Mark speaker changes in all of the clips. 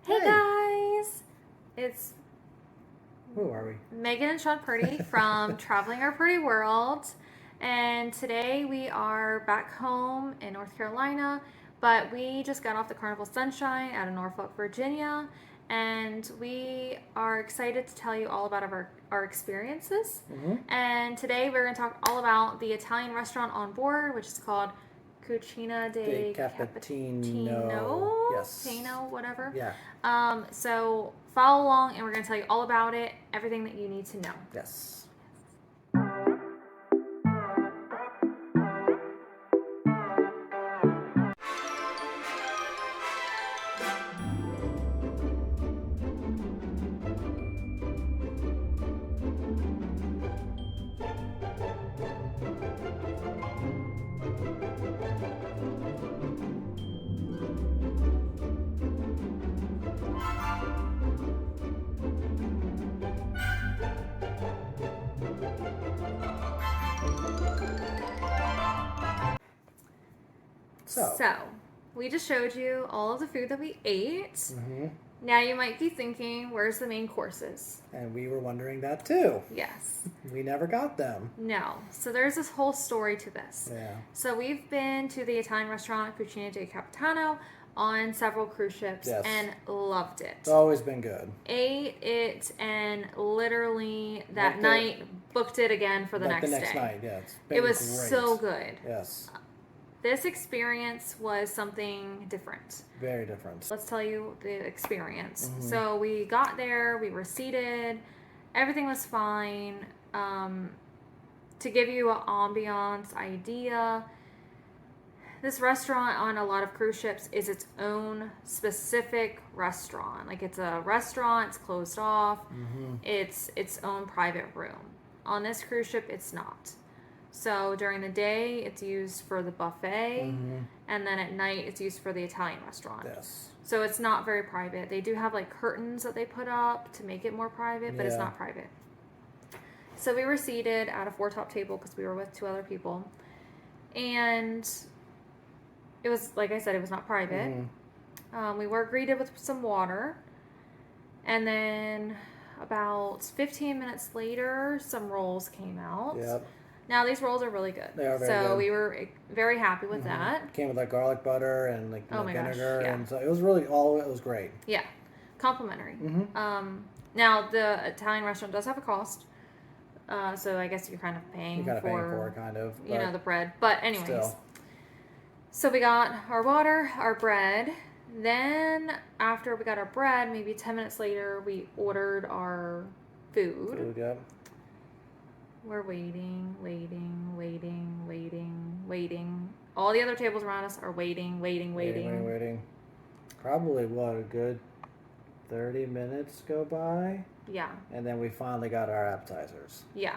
Speaker 1: Hey guys! It's
Speaker 2: Who are we?
Speaker 1: Megan and Sean Purdy from travelingourpurdyworld, and today we are back home in North Carolina, but we just got off the Carnival Sunshine out of Norfolk, Virginia, and we are excited to tell you all about our experiences. And today we're going to talk all about the Italian restaurant on board, which is called Cucina del Capitano.
Speaker 2: Yes.
Speaker 1: Tano, whatever.
Speaker 2: Yeah.
Speaker 1: So follow along, and we're going to tell you all about it, everything that you need to know.
Speaker 2: Yes.
Speaker 1: So, we just showed you all of the food that we ate.
Speaker 2: Mm-hmm.
Speaker 1: Now you might be thinking, where's the main courses?
Speaker 2: And we were wondering that too.
Speaker 1: Yes.
Speaker 2: We never got them.
Speaker 1: No. So there's this whole story to this.
Speaker 2: Yeah.
Speaker 1: So we've been to the Italian restaurant Cucina del Capitano on several cruise ships and loved it.
Speaker 2: It's always been good.
Speaker 1: Ate it and literally that night booked it again for the next day.
Speaker 2: The next night, yeah.
Speaker 1: It was
Speaker 2: great.
Speaker 1: so good.
Speaker 2: Yes.
Speaker 1: This experience was something different.
Speaker 2: Very different.
Speaker 1: Let's tell you the experience.
Speaker 2: Mm-hmm.
Speaker 1: So we got there, we were seated, everything was fine. To give you an ambiance idea, this restaurant on a lot of cruise ships is its own specific restaurant. Like it's a restaurant, it's closed off, it's its own private room. On this cruise ship, it's not. So during the day, it's used for the buffet, and then at night, it's used for the Italian restaurant.
Speaker 2: Yes.
Speaker 1: So it's not very private. They do have like curtains that they put up to make it more private, but it's not private. So we were seated at a four-top table because we were with two other people, and it was, like I said, it was not private. We were greeted with some water, and then about 15 minutes later, some rolls came out.
Speaker 2: Yep.
Speaker 1: Now, these rolls are really good.
Speaker 2: They are very good.
Speaker 1: So we were very happy with that.
Speaker 2: Came with like garlic butter and like vinegar.
Speaker 1: Yeah.
Speaker 2: And so it was really it was great.
Speaker 1: Yeah. Complimentary. Now, the Italian restaurant does have a cost. So I guess you're kind of paying for
Speaker 2: kind of.
Speaker 1: You know, the bread. But anyways.
Speaker 2: Still.
Speaker 1: So we got our water, our bread. Then after we got our bread, maybe 10 minutes later, we ordered our food.
Speaker 2: Yep.
Speaker 1: We're waiting. All the other tables around us are waiting.
Speaker 2: Probably, a good 30 minutes go by?
Speaker 1: Yeah.
Speaker 2: And then we finally got our appetizers.
Speaker 1: Yeah.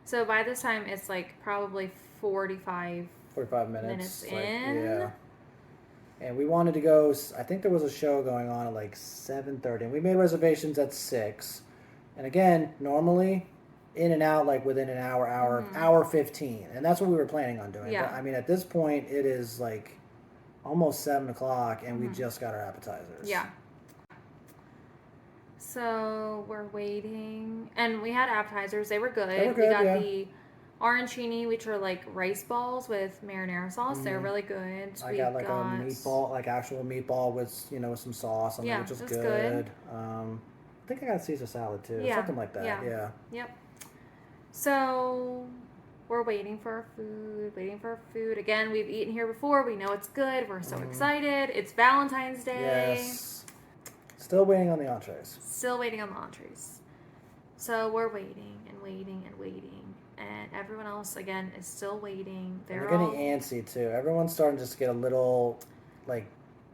Speaker 1: So by this time, it's like probably 45 minutes in.
Speaker 2: Yeah. And we wanted to go, I think there was a show going on at like 7:30. And we made reservations at 6. And again, normally in and out like within an hour 15. And that's what we were planning on doing.
Speaker 1: Yeah.
Speaker 2: But, I mean, at this point, it is like almost 7 o'clock and we just got our appetizers.
Speaker 1: Yeah. So we're waiting. And we had appetizers. They were good. We got the arancini, which are like rice balls with marinara sauce. They're really good.
Speaker 2: I got like a meatball, like actual meatball with, with some sauce on it, which is good. I think I got Caesar salad too.
Speaker 1: Yeah.
Speaker 2: Something like that. Yeah.
Speaker 1: Yep. So we're waiting for our food. Again, we've eaten here before. We know it's good. We're so excited. It's Valentine's Day.
Speaker 2: Yes. Still waiting on the entrees.
Speaker 1: So we're waiting. And everyone else, again, is still waiting.
Speaker 2: They're getting antsy, too. Everyone's starting just to get a little, like,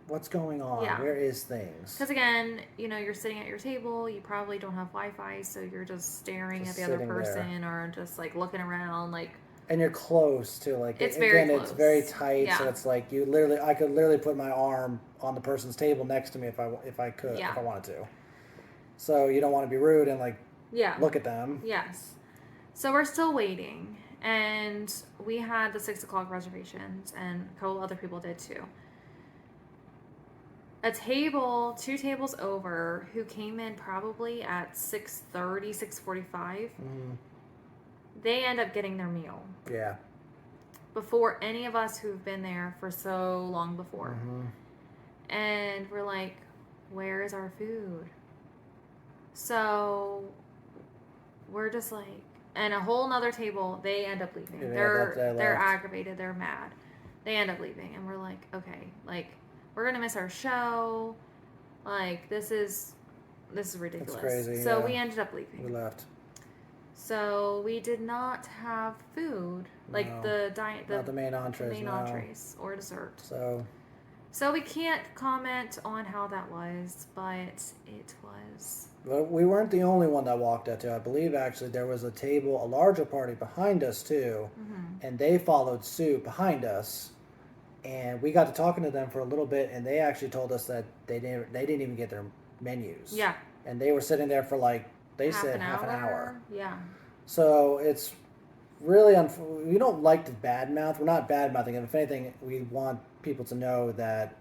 Speaker 2: what's going on?
Speaker 1: Yeah.
Speaker 2: Where is things?
Speaker 1: Because, again, you're sitting at your table. You probably don't have Wi-Fi, so you're just staring at the other person or just, like, looking around, like...
Speaker 2: And you're close, too. Like,
Speaker 1: it's very close.
Speaker 2: It's very tight, so it's like I could literally put my arm on the person's table next to me if I wanted to. So you don't want to be rude and, like, look at them.
Speaker 1: Yes. So we're still waiting, and we had the 6 o'clock reservations, and a couple other people did too. two tables over, who came in probably at 6:30, 6:45.
Speaker 2: Mm-hmm.
Speaker 1: They end up getting their meal.
Speaker 2: Yeah.
Speaker 1: Before any of us who've been there for so long before.
Speaker 2: Mm-hmm.
Speaker 1: And we're like, where is our food? So we're just like, and a whole nother table, they end up leaving.
Speaker 2: Yeah,
Speaker 1: they're aggravated, they're mad. They end up leaving, and we're like, okay, like, we're gonna miss our show. Like, this is ridiculous.
Speaker 2: It's crazy.
Speaker 1: So we ended up leaving.
Speaker 2: We left.
Speaker 1: So we did not have food, like
Speaker 2: not the main entrees,
Speaker 1: entrees or dessert.
Speaker 2: So
Speaker 1: we can't comment on how that was, but it was.
Speaker 2: But we weren't the only one that walked out too. I believe actually there was a larger party behind us too, and they followed suit behind us, and we got to talking to them for a little bit, and they actually told us that they didn't even get their menus.
Speaker 1: Yeah.
Speaker 2: And they were sitting there for like half an hour.
Speaker 1: Yeah.
Speaker 2: So it's really we don't like to badmouth. We're not badmouthing them. If anything, we want people to know that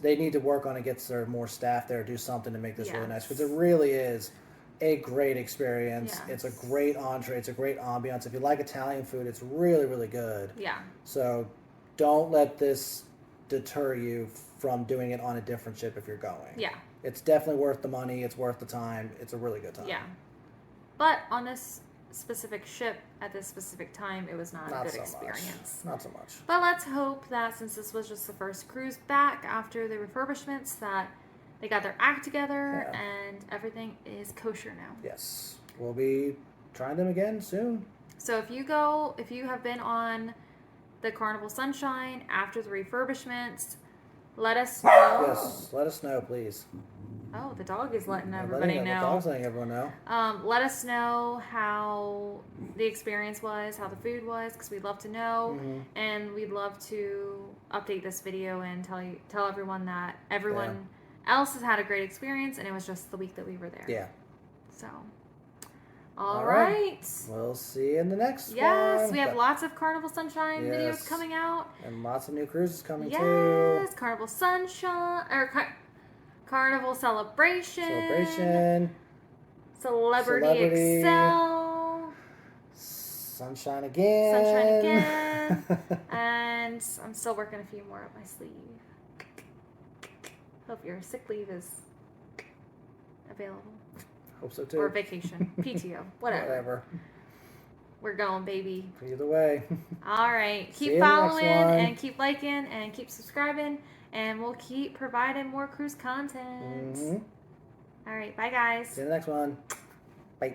Speaker 2: they need to work on it, get more staff there, do something to make this really nice, because it really is a great experience. It's a great entree. It's a great ambiance. If you like Italian food, it's really, really good.
Speaker 1: Yeah.
Speaker 2: So don't let this deter you from doing it on a different ship if you're going.
Speaker 1: Yeah.
Speaker 2: It's definitely worth the money. It's worth the time. It's a really good time.
Speaker 1: Yeah. But on this specific ship at this specific time, it was not a good experience.
Speaker 2: Not so much.
Speaker 1: But let's hope that since this was just the first cruise back after the refurbishments, that they got their act together and everything is kosher now.
Speaker 2: Yes. We'll be trying them again soon.
Speaker 1: So if you have been on the Carnival Sunshine after the refurbishments, let us know.
Speaker 2: Yes, let us know, please.
Speaker 1: Oh, the dog is letting everybody know.
Speaker 2: The dog's letting everyone know.
Speaker 1: Let us know how the experience was, how the food was, because we'd love to know, and we'd love to update this video and tell everyone that everyone else has had a great experience, and it was just the week that we were there.
Speaker 2: Yeah.
Speaker 1: So, all right.
Speaker 2: We'll see you in the next one.
Speaker 1: Yes, we have lots of Carnival Sunshine videos coming out,
Speaker 2: and lots of new cruises coming too.
Speaker 1: Yes, Carnival Sunshine Carnival Celebration. Celebrity Excel.
Speaker 2: Sunshine again.
Speaker 1: And I'm still working a few more up my sleeve. Hope your sick leave is available.
Speaker 2: Hope so too.
Speaker 1: Or vacation. PTO. Whatever. We're going, baby.
Speaker 2: Either way.
Speaker 1: All right. Keep following and keep liking and keep subscribing. And we'll keep providing more cruise content. All right. Bye, guys.
Speaker 2: See you in the next one. Bye.